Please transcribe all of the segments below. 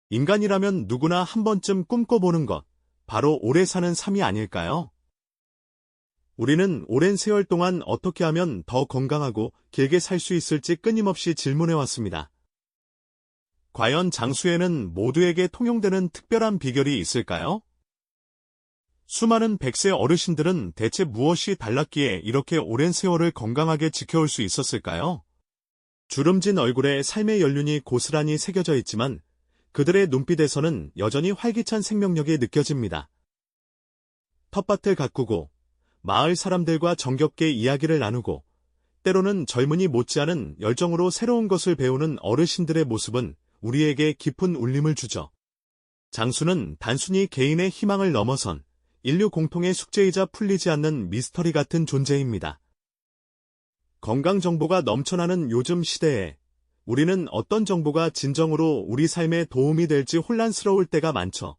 인간이라면 누구나 한 번쯤 꿈꿔보는 것, 바로 오래 사는 삶이 아닐까요? 우리는 오랜 세월 동안 어떻게 하면 더 건강하고 길게 살 수 있을지 끊임없이 질문해왔습니다. 과연 장수에는 모두에게 통용되는 특별한 비결이 있을까요? 수많은 100세 어르신들은 대체 무엇이 달랐기에 이렇게 오랜 세월을 건강하게 지켜올 수 있었을까요? 주름진 얼굴에 삶의 연륜이 고스란히 새겨져 있지만 그들의 눈빛에서는 여전히 활기찬 생명력이 느껴집니다. 텃밭을 가꾸고 마을 사람들과 정겹게 이야기를 나누고 때로는 젊은이 못지않은 열정으로 새로운 것을 배우는 어르신들의 모습은 우리에게 깊은 울림을 주죠. 장수는 단순히 개인의 희망을 넘어선 인류 공통의 숙제이자 풀리지 않는 미스터리 같은 존재입니다. 건강 정보가 넘쳐나는 요즘 시대에 우리는 어떤 정보가 진정으로 우리 삶에 도움이 될지 혼란스러울 때가 많죠.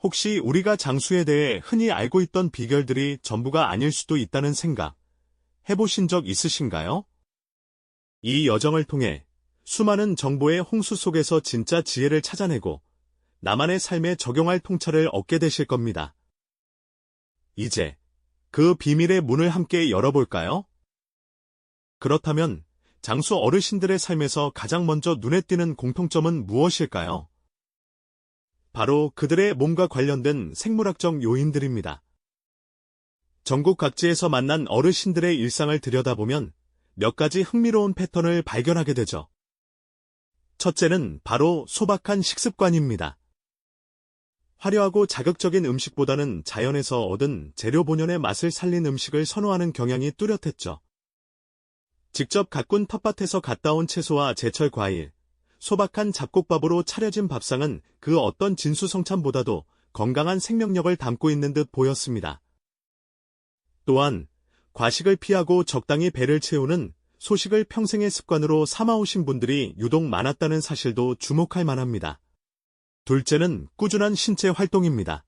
혹시 우리가 장수에 대해 흔히 알고 있던 비결들이 전부가 아닐 수도 있다는 생각 해보신 적 있으신가요? 이 여정을 통해 수많은 정보의 홍수 속에서 진짜 지혜를 찾아내고 나만의 삶에 적용할 통찰을 얻게 되실 겁니다. 이제 그 비밀의 문을 함께 열어볼까요? 그렇다면 장수 어르신들의 삶에서 가장 먼저 눈에 띄는 공통점은 무엇일까요? 바로 그들의 몸과 관련된 생물학적 요인들입니다. 전국 각지에서 만난 어르신들의 일상을 들여다보면 몇 가지 흥미로운 패턴을 발견하게 되죠. 첫째는 바로 소박한 식습관입니다. 화려하고 자극적인 음식보다는 자연에서 얻은 재료 본연의 맛을 살린 음식을 선호하는 경향이 뚜렷했죠. 직접 가꾼 텃밭에서 갖다 온 채소와 제철 과일, 소박한 잡곡밥으로 차려진 밥상은 그 어떤 진수성찬보다도 건강한 생명력을 담고 있는 듯 보였습니다. 또한 과식을 피하고 적당히 배를 채우는 소식을 평생의 습관으로 삼아오신 분들이 유독 많았다는 사실도 주목할 만합니다. 둘째는 꾸준한 신체 활동입니다.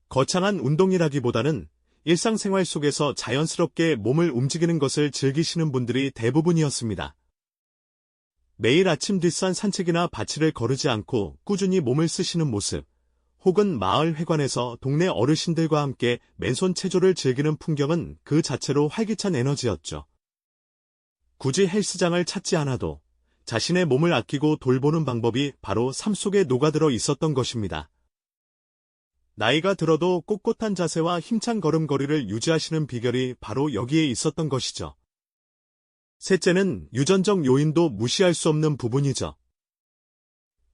거창한 운동이라기보다는 일상생활 속에서 자연스럽게 몸을 움직이는 것을 즐기시는 분들이 대부분이었습니다. 매일 아침 뒷산 산책이나 밭을 거르지 않고 꾸준히 몸을 쓰시는 모습, 혹은 마을 회관에서 동네 어르신들과 함께 맨손 체조를 즐기는 풍경은 그 자체로 활기찬 에너지였죠. 굳이 헬스장을 찾지 않아도 자신의 몸을 아끼고 돌보는 방법이 바로 삶 속에 녹아들어 있었던 것입니다. 나이가 들어도 꼿꼿한 자세와 힘찬 걸음걸이를 유지하시는 비결이 바로 여기에 있었던 것이죠. 셋째는 유전적 요인도 무시할 수 없는 부분이죠.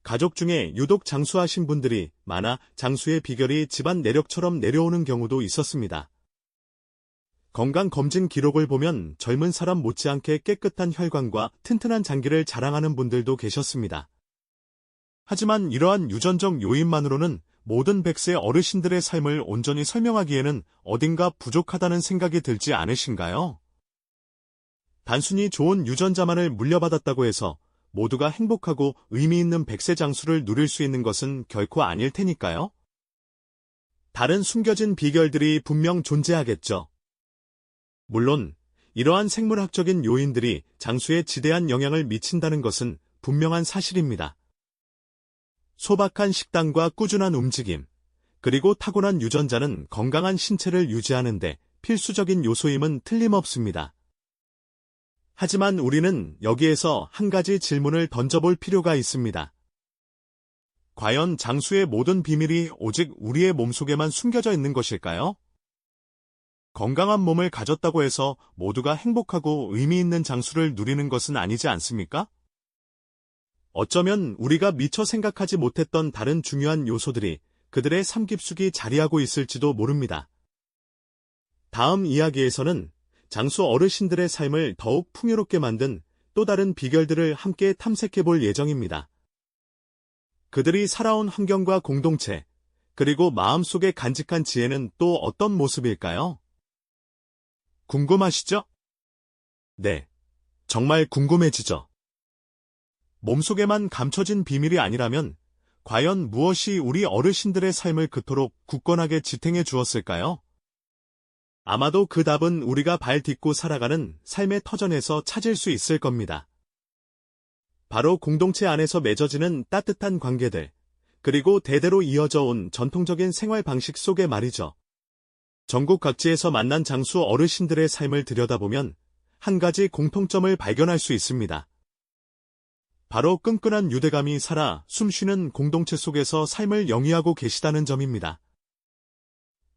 가족 중에 유독 장수하신 분들이 많아 장수의 비결이 집안 내력처럼 내려오는 경우도 있었습니다. 건강검진 기록을 보면 젊은 사람 못지않게 깨끗한 혈관과 튼튼한 장기를 자랑하는 분들도 계셨습니다. 하지만 이러한 유전적 요인만으로는 모든 100세 어르신들의 삶을 온전히 설명하기에는 어딘가 부족하다는 생각이 들지 않으신가요? 단순히 좋은 유전자만을 물려받았다고 해서 모두가 행복하고 의미 있는 100세 장수를 누릴 수 있는 것은 결코 아닐 테니까요. 다른 숨겨진 비결들이 분명 존재하겠죠. 물론 이러한 생물학적인 요인들이 장수에 지대한 영향을 미친다는 것은 분명한 사실입니다. 소박한 식단과 꾸준한 움직임, 그리고 타고난 유전자는 건강한 신체를 유지하는 데 필수적인 요소임은 틀림없습니다. 하지만 우리는 여기에서 한 가지 질문을 던져볼 필요가 있습니다. 과연 장수의 모든 비밀이 오직 우리의 몸속에만 숨겨져 있는 것일까요? 건강한 몸을 가졌다고 해서 모두가 행복하고 의미 있는 장수를 누리는 것은 아니지 않습니까? 어쩌면 우리가 미처 생각하지 못했던 다른 중요한 요소들이 그들의 삶 깊숙이 자리하고 있을지도 모릅니다. 다음 이야기에서는 장수 어르신들의 삶을 더욱 풍요롭게 만든 또 다른 비결들을 함께 탐색해 볼 예정입니다. 그들이 살아온 환경과 공동체, 그리고 마음속에 간직한 지혜는 또 어떤 모습일까요? 궁금하시죠? 네, 정말 궁금해지죠. 몸속에만 감춰진 비밀이 아니라면 과연 무엇이 우리 어르신들의 삶을 그토록 굳건하게 지탱해 주었을까요? 아마도 그 답은 우리가 발 딛고 살아가는 삶의 터전에서 찾을 수 있을 겁니다. 바로 공동체 안에서 맺어지는 따뜻한 관계들, 그리고 대대로 이어져 온 전통적인 생활 방식 속에 말이죠. 전국 각지에서 만난 장수 어르신들의 삶을 들여다보면 한 가지 공통점을 발견할 수 있습니다. 바로 끈끈한 유대감이 살아 숨쉬는 공동체 속에서 삶을 영위하고 계시다는 점입니다.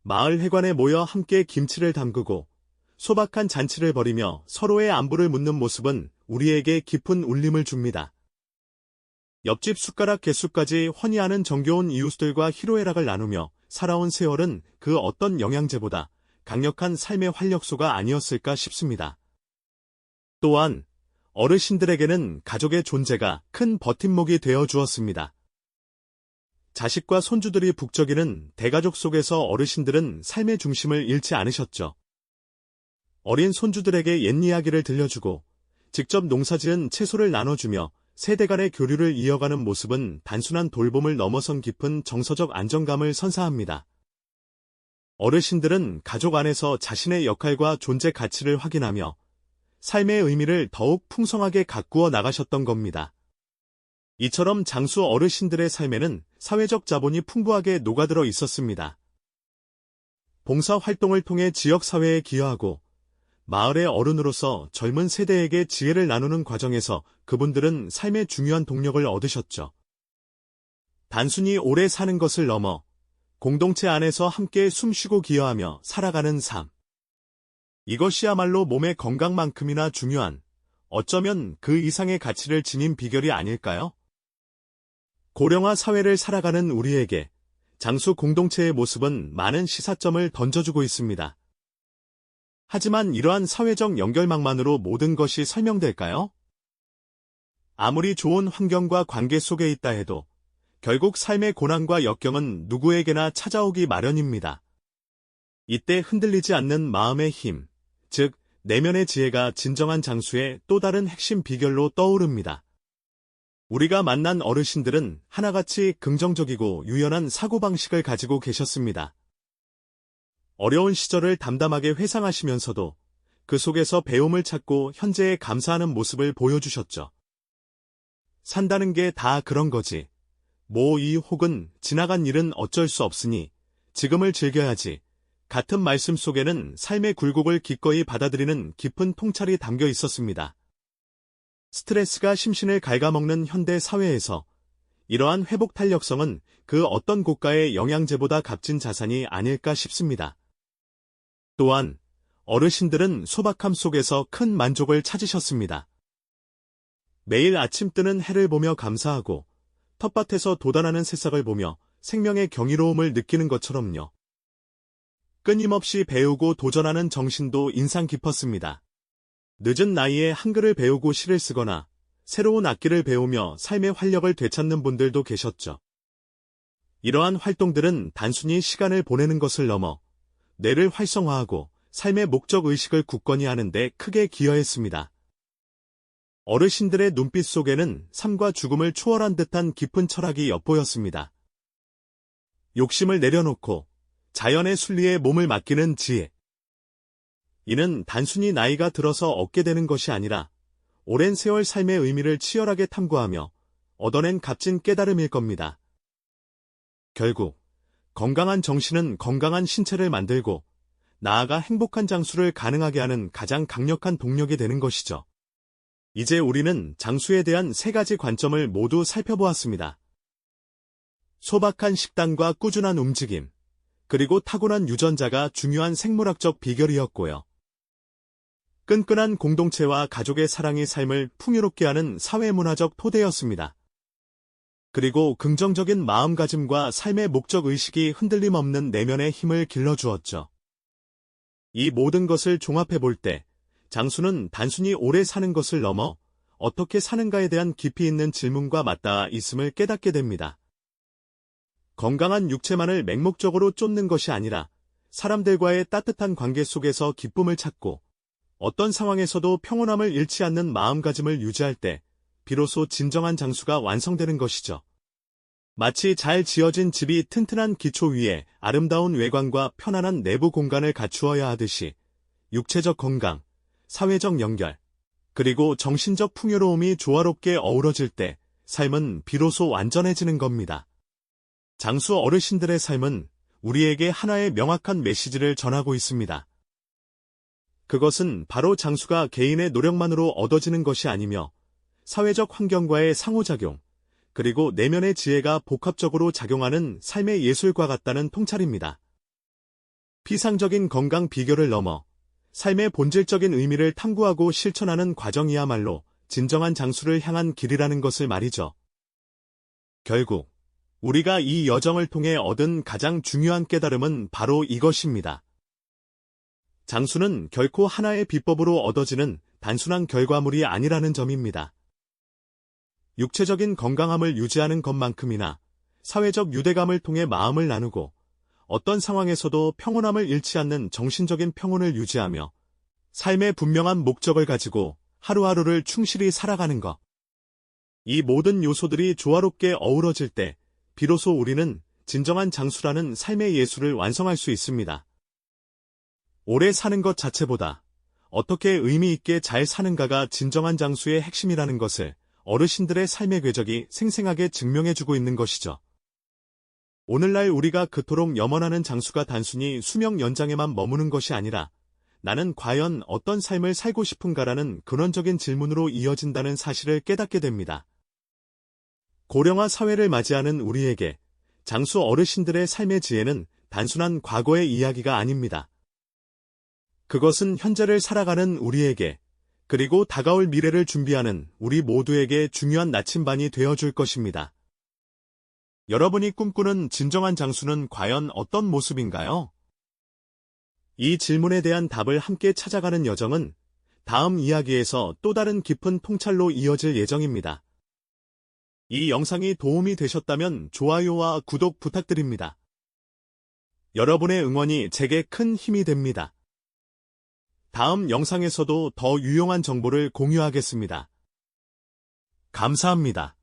마을 회관에 모여 함께 김치를 담그고 소박한 잔치를 벌이며 서로의 안부를 묻는 모습은 우리에게 깊은 울림을 줍니다. 옆집 숟가락 개수까지 훤히 아는 정겨운 이웃들과 희로애락을 나누며 살아온 세월은 그 어떤 영양제보다 강력한 삶의 활력소가 아니었을까 싶습니다. 또한 어르신들에게는 가족의 존재가 큰 버팀목이 되어 주었습니다. 자식과 손주들이 북적이는 대가족 속에서 어르신들은 삶의 중심을 잃지 않으셨죠. 어린 손주들에게 옛 이야기를 들려주고 직접 농사지은 채소를 나눠주며 세대 간의 교류를 이어가는 모습은 단순한 돌봄을 넘어선 깊은 정서적 안정감을 선사합니다. 어르신들은 가족 안에서 자신의 역할과 존재 가치를 확인하며 삶의 의미를 더욱 풍성하게 가꾸어 나가셨던 겁니다. 이처럼 장수 어르신들의 삶에는 사회적 자본이 풍부하게 녹아들어 있었습니다. 봉사활동을 통해 지역사회에 기여하고 마을의 어른으로서 젊은 세대에게 지혜를 나누는 과정에서 그분들은 삶의 중요한 동력을 얻으셨죠. 단순히 오래 사는 것을 넘어 공동체 안에서 함께 숨쉬고 기여하며 살아가는 삶. 이것이야말로 몸의 건강만큼이나 중요한, 어쩌면 그 이상의 가치를 지닌 비결이 아닐까요? 고령화 사회를 살아가는 우리에게 장수 공동체의 모습은 많은 시사점을 던져주고 있습니다. 하지만 이러한 사회적 연결망만으로 모든 것이 설명될까요? 아무리 좋은 환경과 관계 속에 있다 해도 결국 삶의 고난과 역경은 누구에게나 찾아오기 마련입니다. 이때 흔들리지 않는 마음의 힘, 즉 내면의 지혜가 진정한 장수의 또 다른 핵심 비결로 떠오릅니다. 우리가 만난 어르신들은 하나같이 긍정적이고 유연한 사고방식을 가지고 계셨습니다. 어려운 시절을 담담하게 회상하시면서도 그 속에서 배움을 찾고 현재에 감사하는 모습을 보여주셨죠. 산다는 게 다 그런 거지. 이 혹은 지나간 일은 어쩔 수 없으니 지금을 즐겨야지. 같은 말씀 속에는 삶의 굴곡을 기꺼이 받아들이는 깊은 통찰이 담겨 있었습니다. 스트레스가 심신을 갉아먹는 현대 사회에서 이러한 회복 탄력성은 그 어떤 고가의 영양제보다 값진 자산이 아닐까 싶습니다. 또한 어르신들은 소박함 속에서 큰 만족을 찾으셨습니다. 매일 아침 뜨는 해를 보며 감사하고 텃밭에서 돋아나는 새싹을 보며 생명의 경이로움을 느끼는 것처럼요. 끊임없이 배우고 도전하는 정신도 인상 깊었습니다. 늦은 나이에 한글을 배우고 시를 쓰거나 새로운 악기를 배우며 삶의 활력을 되찾는 분들도 계셨죠. 이러한 활동들은 단순히 시간을 보내는 것을 넘어 뇌를 활성화하고 삶의 목적 의식을 굳건히 하는 데 크게 기여했습니다. 어르신들의 눈빛 속에는 삶과 죽음을 초월한 듯한 깊은 철학이 엿보였습니다. 욕심을 내려놓고 자연의 순리에 몸을 맡기는 지혜. 이는 단순히 나이가 들어서 얻게 되는 것이 아니라 오랜 세월 삶의 의미를 치열하게 탐구하며 얻어낸 값진 깨달음일 겁니다. 결국 건강한 정신은 건강한 신체를 만들고 나아가 행복한 장수를 가능하게 하는 가장 강력한 동력이 되는 것이죠. 이제 우리는 장수에 대한 세 가지 관점을 모두 살펴보았습니다. 소박한 식단과 꾸준한 움직임, 그리고 타고난 유전자가 중요한 생물학적 비결이었고요. 끈끈한 공동체와 가족의 사랑이 삶을 풍요롭게 하는 사회문화적 토대였습니다. 그리고 긍정적인 마음가짐과 삶의 목적 의식이 흔들림 없는 내면의 힘을 길러주었죠. 이 모든 것을 종합해 볼 때 장수는 단순히 오래 사는 것을 넘어 어떻게 사는가에 대한 깊이 있는 질문과 맞닿아 있음을 깨닫게 됩니다. 건강한 육체만을 맹목적으로 쫓는 것이 아니라 사람들과의 따뜻한 관계 속에서 기쁨을 찾고 어떤 상황에서도 평온함을 잃지 않는 마음가짐을 유지할 때 비로소 진정한 장수가 완성되는 것이죠. 마치 잘 지어진 집이 튼튼한 기초 위에 아름다운 외관과 편안한 내부 공간을 갖추어야 하듯이 육체적 건강, 사회적 연결, 그리고 정신적 풍요로움이 조화롭게 어우러질 때 삶은 비로소 완전해지는 겁니다. 장수 어르신들의 삶은 우리에게 하나의 명확한 메시지를 전하고 있습니다. 그것은 바로 장수가 개인의 노력만으로 얻어지는 것이 아니며 사회적 환경과의 상호작용, 그리고 내면의 지혜가 복합적으로 작용하는 삶의 예술과 같다는 통찰입니다. 피상적인 건강 비결을 넘어 삶의 본질적인 의미를 탐구하고 실천하는 과정이야말로 진정한 장수를 향한 길이라는 것을 말이죠. 결국 우리가 이 여정을 통해 얻은 가장 중요한 깨달음은 바로 이것입니다. 장수는 결코 하나의 비법으로 얻어지는 단순한 결과물이 아니라는 점입니다. 육체적인 건강함을 유지하는 것만큼이나 사회적 유대감을 통해 마음을 나누고 어떤 상황에서도 평온함을 잃지 않는 정신적인 평온을 유지하며 삶의 분명한 목적을 가지고 하루하루를 충실히 살아가는 것. 이 모든 요소들이 조화롭게 어우러질 때 비로소 우리는 진정한 장수라는 삶의 예술을 완성할 수 있습니다. 오래 사는 것 자체보다 어떻게 의미 있게 잘 사는가가 진정한 장수의 핵심이라는 것을 어르신들의 삶의 궤적이 생생하게 증명해주고 있는 것이죠. 오늘날 우리가 그토록 염원하는 장수가 단순히 수명 연장에만 머무는 것이 아니라 나는 과연 어떤 삶을 살고 싶은가라는 근원적인 질문으로 이어진다는 사실을 깨닫게 됩니다. 고령화 사회를 맞이하는 우리에게 장수 어르신들의 삶의 지혜는 단순한 과거의 이야기가 아닙니다. 그것은 현재를 살아가는 우리에게, 그리고 다가올 미래를 준비하는 우리 모두에게 중요한 나침반이 되어줄 것입니다. 여러분이 꿈꾸는 진정한 장수는 과연 어떤 모습인가요? 이 질문에 대한 답을 함께 찾아가는 여정은 다음 이야기에서 또 다른 깊은 통찰로 이어질 예정입니다. 이 영상이 도움이 되셨다면 좋아요와 구독 부탁드립니다. 여러분의 응원이 제게 큰 힘이 됩니다. 다음 영상에서도 더 유용한 정보를 공유하겠습니다. 감사합니다.